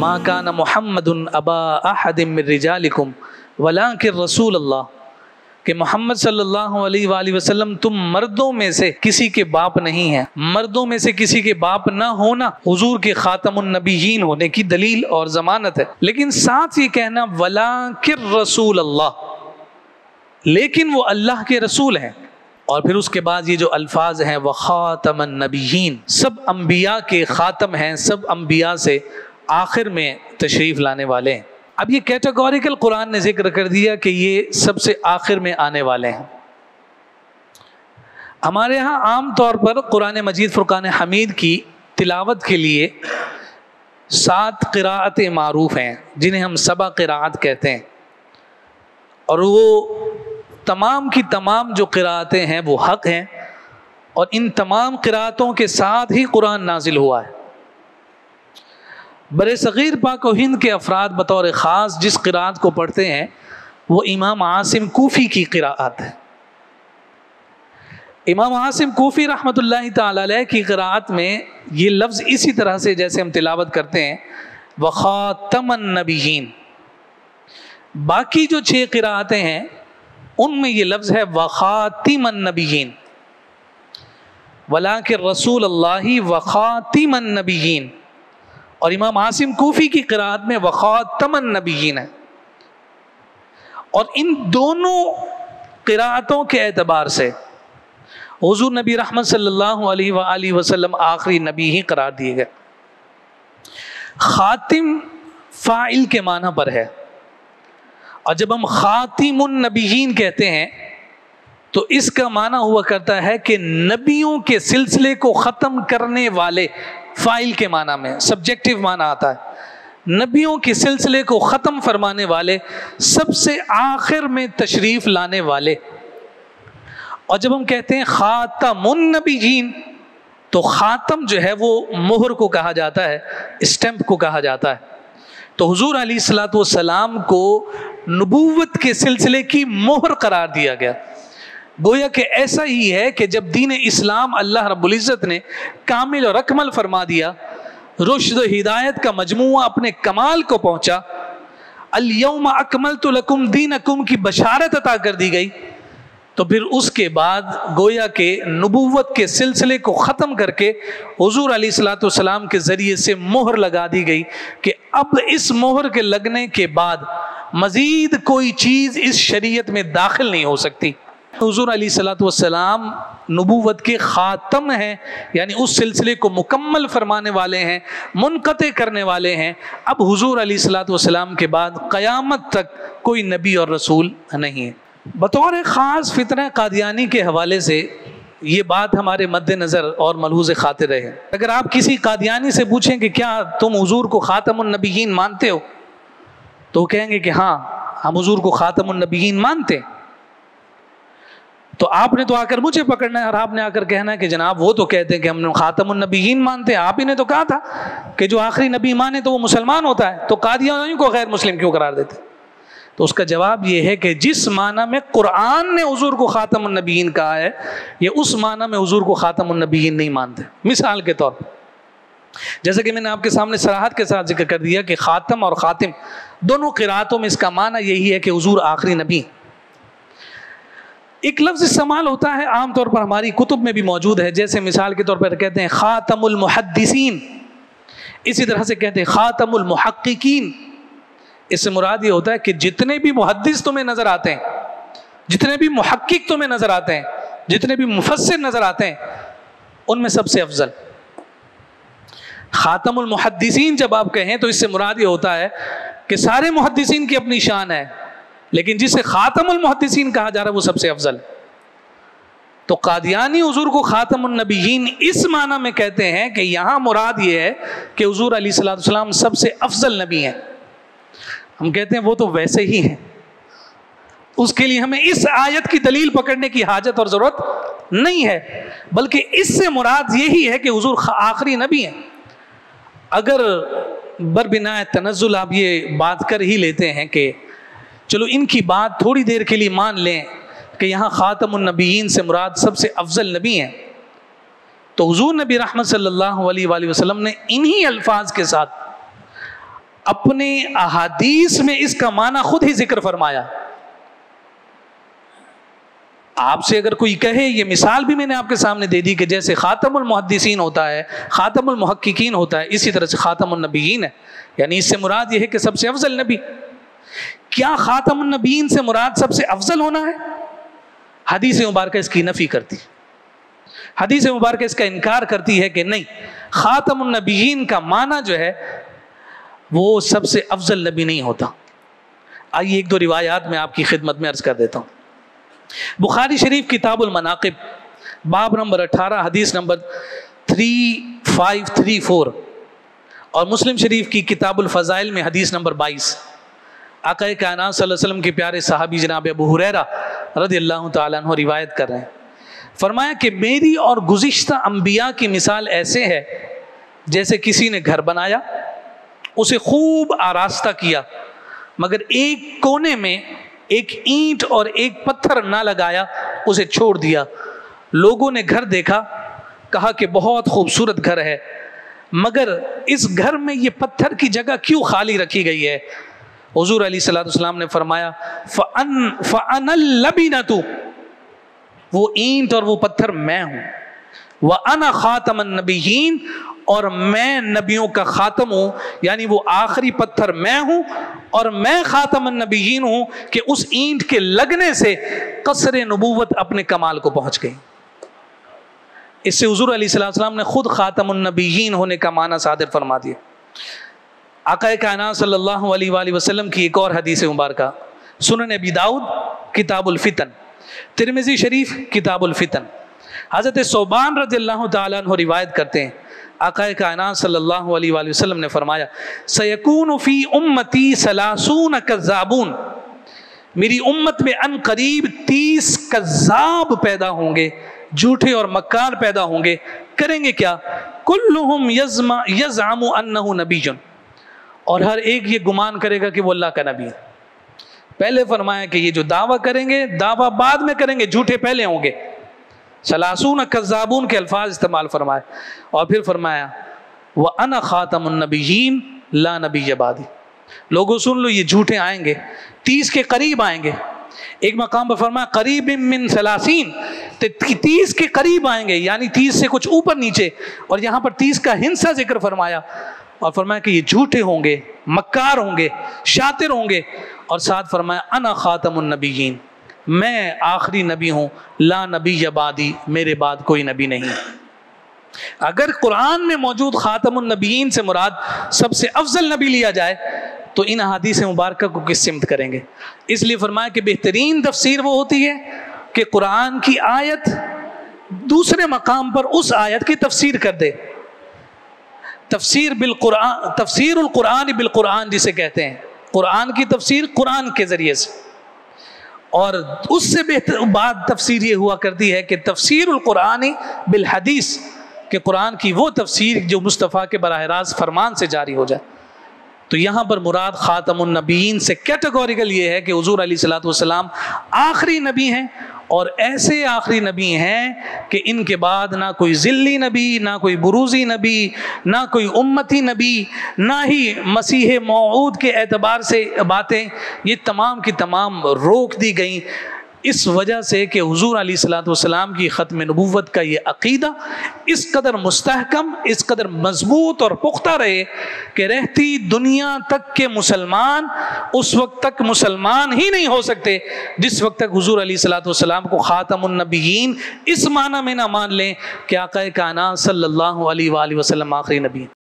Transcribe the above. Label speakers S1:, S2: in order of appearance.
S1: ما کان محمد ابا احد من رجالکم ولکن رسول اللہ، کہ محمد صلی اللہ علیہ وآلہ وسلم تم مردوں میں سے کسی کے باپ نہیں ہیں، مردوں میں سے کسی کے باپ نہ ہونا حضور کے خاتم النبیین ہونے کی دلیل اور ضمانت ہے۔ لیکن ساتھ یہ کہنا ولکن رسول اللہ، لیکن وہ اللہ کے رسول ہیں، اور پھر اس کے بعد یہ جو الفاظ ہیں وخاتم النبیین، سب انبیاء کے خاتم ہیں، سب انبیاء سے آخر میں تشریف لانے والے ہیں۔ اب یہ کیٹیگوریکل قرآن نے ذکر کر دیا کہ یہ سب سے آخر میں آنے والے ہیں۔ ہمارے ہاں عام طور پر قرآن مجید فرقان حمید کی تلاوت کے لیے 7 قراءتیں معروف ہیں، جنہیں ہم 7 قراءت کہتے ہیں، اور وہ تمام کی تمام جو قراءتیں ہیں وہ حق ہیں، اور ان تمام قراءتوں کے ساتھ ہی قرآن نازل ہوا ہے۔ برِ صغیر پاک و ہند کے افراد بطور خاص جس قراءت کو پڑھتے ہیں وہ امام عاصم کوفی کی قراءت ہے۔ امام عاصم کوفی رحمۃ اللہ تعالی علیہ کی قراءت میں یہ لفظ اسی طرح سے جیسے ہم تلاوت کرتے ہیں وخاتم النبیین، باقی جو 6 قراءتیں ہیں ان میں یہ لفظ ہے وخاتم النبیین، ولکن رسول اللہ وخاتم النبیین، اور امام عاصم کوفی کی قراءت میں وخاتم النبیین ہے۔ اور ان دونوں قراءتوں کے اعتبار سے حضور نبی رحمت صلی اللہ علیہ وآلہ وسلم آخری نبی ہی قرار دیے گئے۔ خاتم فاعل کے معنی پر ہے، اور جب ہم خاتم النبیین کہتے ہیں تو اس کا معنی ہوا کرتا ہے کہ نبیوں کے سلسلے کو ختم کرنے والے، فاعل کے معنی میں سبجیکٹو معنی آتا ہے، نبیوں کے سلسلے کو ختم فرمانے والے، سب سے آخر میں تشریف لانے والے۔ اور جب ہم کہتے ہیں خاتم النبیین تو خاتم جو ہے وہ مہر کو کہا جاتا ہے، اسٹمپ کو کہا جاتا ہے۔ تو حضور علیہ الصلوۃ والسلام کو نبوت کے سلسلے کی مہر قرار دیا گیا، گویا کہ ایسا ہی ہے کہ جب دین اسلام اللہ رب العزت نے کامل اور اکمل فرما دیا، رشد و ہدایت کا مجموعہ اپنے کمال کو پہنچا، الیوم اکملت لکم دینکم کی بشارت عطا کر دی گئی، تو پھر اس کے بعد گویا کہ نبوت کے سلسلے کو ختم کر کے حضور علیہ الصلوۃ والسلام کے ذریعے سے مہر لگا دی گئی کہ اب اس مہر کے لگنے کے بعد مزید کوئی چیز اس شریعت میں داخل نہیں ہو سکتی۔ حضور علیہ الصلوۃ والسلام نبوت کے خاتم ہیں، یعنی اس سلسلے کو مکمل فرمانے والے ہیں، منقطع کرنے والے ہیں۔ اب حضور علیہ الصلوۃ والسلام کے بعد قیامت تک کوئی نبی اور رسول نہیں ہے۔ بطور خاص فتنہ قادیانی کے حوالے سے یہ بات ہمارے مد نظر اور ملحوظ خاطر رہے۔ اگر آپ کسی قادیانی سے پوچھیں کہ کیا تم حضور کو خاتم النبیین مانتے ہو، تو وہ کہیں گے کہ ہاں ہم حضور کو خاتم النبیین مانتے ہیں۔ تو آپ نے تو آ کر مجھے پکڑنا ہے اور آپ نے آ کر کہنا ہے کہ جناب وہ تو کہتے ہیں کہ ہم خاتم النبیین مانتے ہیں، آپ ہی نے تو کہا تھا کہ جو آخری نبی مانے تو وہ مسلمان ہوتا ہے، تو قادیانیوں کو غیر مسلم کیوں قرار دیتے؟ تو اس کا جواب یہ ہے کہ جس معنی میں قرآن نے حضور کو خاتم النبیین کہا ہے، یہ اس معنی میں حضور کو خاتم النبیین نہیں مانتے۔ مثال کے طور پر جیسے کہ میں نے آپ کے سامنے صراحت کے ساتھ ذکر کر دیا کہ خاتم اور خاتم دونوں قراتوں میں اس کا معنی یہی ہے کہ حضور آخری نبی۔ ایک لفظ استعمال ہوتا ہے عام طور پر ہماری کتب میں بھی موجود ہے، جیسے مثال کے طور پر کہتے ہیں خاتم المحدثین، اسی طرح سے کہتے ہیں خاتم المحققین۔ اس سے مراد یہ ہوتا ہے کہ جتنے بھی محدث تمہیں نظر آتے ہیں، جتنے بھی محقق تمہیں نظر آتے ہیں، جتنے بھی مفسر نظر آتے ہیں، ان میں سب سے افضل خاتم المحدثین جب آپ کہیں تو اس سے مراد یہ ہوتا ہے کہ سارے محدثین کی اپنی شان ہے، لیکن جسے خاتم المحدثین کہا جا رہا ہے وہ سب سے افضل۔ تو قادیانی حضور کو خاتم النبیین اس معنی میں کہتے ہیں کہ یہاں مراد یہ ہے کہ حضور علیہ الصلوۃ والسلام سب سے افضل نبی ہیں۔ ہم کہتے ہیں وہ تو ویسے ہی ہیں، اس کے لیے ہمیں اس آیت کی دلیل پکڑنے کی حاجت اور ضرورت نہیں ہے، بلکہ اس سے مراد یہی ہے کہ حضور آخری نبی ہیں۔ اگر بربنائے تنزل آپ یہ بات کر ہی لیتے ہیں کہ چلو ان کی بات تھوڑی دیر کے لیے مان لیں کہ یہاں خاتم النبیین سے مراد سب سے افضل نبی ہیں، تو حضور نبی رحمت صلی اللہ علیہ وآلہ وسلم نے انہی الفاظ کے ساتھ اپنے احادیث میں اس کا معنی خود ہی ذکر فرمایا. آپ سے اگر کوئی کہے، یہ مثال بھی میں نے آپ کے سامنے دے دی کہ جیسے خاتم المحدثین ہوتا ہے، خاتم المحققین ہوتا ہے، اسی طرح سے خاتم النبیین ہے. یعنی اس سے مراد یہ ہے کہ سب سے افضل نبی. کیا خاتم النبیین سے مراد سب سے افضل ہونا ہے؟ حدیث مبارکہ اس کی نفی کرتی، حدیث مبارکہ اس کا انکار کرتی ہے کہ نہیں، خاتم النبیین کا معنی جو ہے وہ سب سے افضل نبی نہیں ہوتا. آئیے ایک دو روایات میں آپ کی خدمت میں عرض کر دیتا ہوں. بخاری شریف کتاب المناقب باب نمبر 18 حدیث نمبر 3534 اور مسلم شریف کی کتاب الفضائل میں حدیث نمبر 22. آقا کائنات صلی اللہ علیہ وسلم کے پیارے صحابی جناب ابو ہریرہ رضی اللہ تعالیٰ عنہ روایت کر رہے ہیں. فرمایا کہ میری اور گزشتہ انبیاء کی مثال ایسے ہے جیسے کسی نے گھر بنایا، اسے خوب آراستہ کیا، مگر ایک کونے میں ایک اینٹ اور ایک پتھر نہ لگایا، اسے چھوڑ دیا. لوگوں نے گھر دیکھا، کہا کہ بہت خوبصورت گھر ہے، مگر اس گھر میں یہ پتھر کی جگہ کیوں خالی رکھی گئی ہے؟ حضور علیہ الصلوۃ والسلام نے فرمایا فَأَنَا اللَّبِنَةُ، وہ اینٹ اور وہ پتھر میں ہوں، وَأَنَا خَاتَمَ النَّبِيِّينَ، اور میں نبیوں کا خاتم ہوں. یعنی وہ آخری پتھر میں ہوں اور میں خاتم النبیین ہوں کہ اس اینٹ کے لگنے سے قصر نبوت اپنے کمال کو پہنچ گئی. اس سے حضور علیہ السلام نے خود خاتم النبیین ہونے کا معنی صادر فرما دیا. آقا کائنات صلی اللہ علیہ وآلہ وسلم کی ایک اور حدیث مبارکہ سنن ابی داؤد کتاب الفتن، ترمذی شریف کتاب الفتن. حضرت ثوبان رضی اللہ تعالیٰ عنہ روایت کرتے ہیں، آقا کائنات صلی اللہ علیہ وآلہ وسلم نے فرمایا سیکون فی امتی 30 کذابون، میری امت میں ان قریب 30 کذاب پیدا ہوں گے، جھوٹے اور مکار پیدا ہوں گے. کریں گے کیا؟ کلہم یزعم انہ نبی، اور ہر ایک یہ گمان کرے گا کہ وہ اللہ کا نبی ہے. پہلے فرمایا کہ یہ جو دعویٰ کریں گے، دعویٰ بعد میں کریں گے، جھوٹے پہلے ہوں گے. 30 کذابون کے الفاظ استعمال فرمائے، اور پھر فرمایا وَأَنَا خَاتَمُ النَّبِيِّينَ لَا نَبِيَّ بَعْدِي. لوگوں سن لو، یہ جھوٹے آئیں گے، 30 کے قریب آئیں گے. ایک مقام پر فرمایا قریب من 30، 30 کے قریب آئیں گے، یعنی 30 سے کچھ اوپر نیچے. اور یہاں پر 30 کا ہنسا ذکر فرمایا، اور فرمایا کہ یہ جھوٹے ہوں گے، مکار ہوں گے، شاطر ہوں گے. اور ساتھ فرمایا انا خاتم النبیین، میں آخری نبی ہوں، لا نبی بعدی، میرے بعد کوئی نبی نہیں. اگر قرآن میں موجود خاتم النبیین سے مراد سب سے افضل نبی لیا جائے تو ان احادیث مبارکہ کو کس سمت کریں گے؟ اس لیے فرمایا کہ بہترین تفسیر وہ ہوتی ہے کہ قرآن کی آیت دوسرے مقام پر اس آیت کی تفسیر کر دے. تفسیر بالقرآن، تفسیر القرآن بالقرآن جسے کہتے ہیں، قرآن کی تفسیر قرآن کے ذریعے سے. اور اس سے بہتر بات تفسیر یہ ہوا کرتی ہے کہ تفسیر القرآن بالحدیث، کہ قرآن کی وہ تفسیر جو مصطفیٰ کے براہ راست فرمان سے جاری ہو جائے. تو یہاں پر مراد خاتم النبیین سے کیٹیگوریکل یہ ہے کہ حضور علیہ الصلوۃ والسلام آخری نبی ہیں، اور ایسے آخری نبی ہیں کہ ان کے بعد نہ کوئی ذلی نبی، نہ کوئی بروزی نبی، نہ کوئی امتی نبی، نہ ہی مسیح موعود کے اعتبار سے باتیں، یہ تمام کی تمام روک دی گئیں. اس وجہ سے کہ حضور علیہ الصلوۃ والسلام کی ختم نبوت کا یہ عقیدہ اس قدر مستحکم، اس قدر مضبوط اور پختہ رہے کہ رہتی دنیا تک کے مسلمان اس وقت تک مسلمان ہی نہیں ہو سکتے جس وقت تک حضور علیہ الصلوۃ والسلام کو خاتم النبیین اس معنی میں نہ مان لیں کہ آقا کائنات صلی اللہ علیہ وآلہ وسلم آخری نبی ہیں.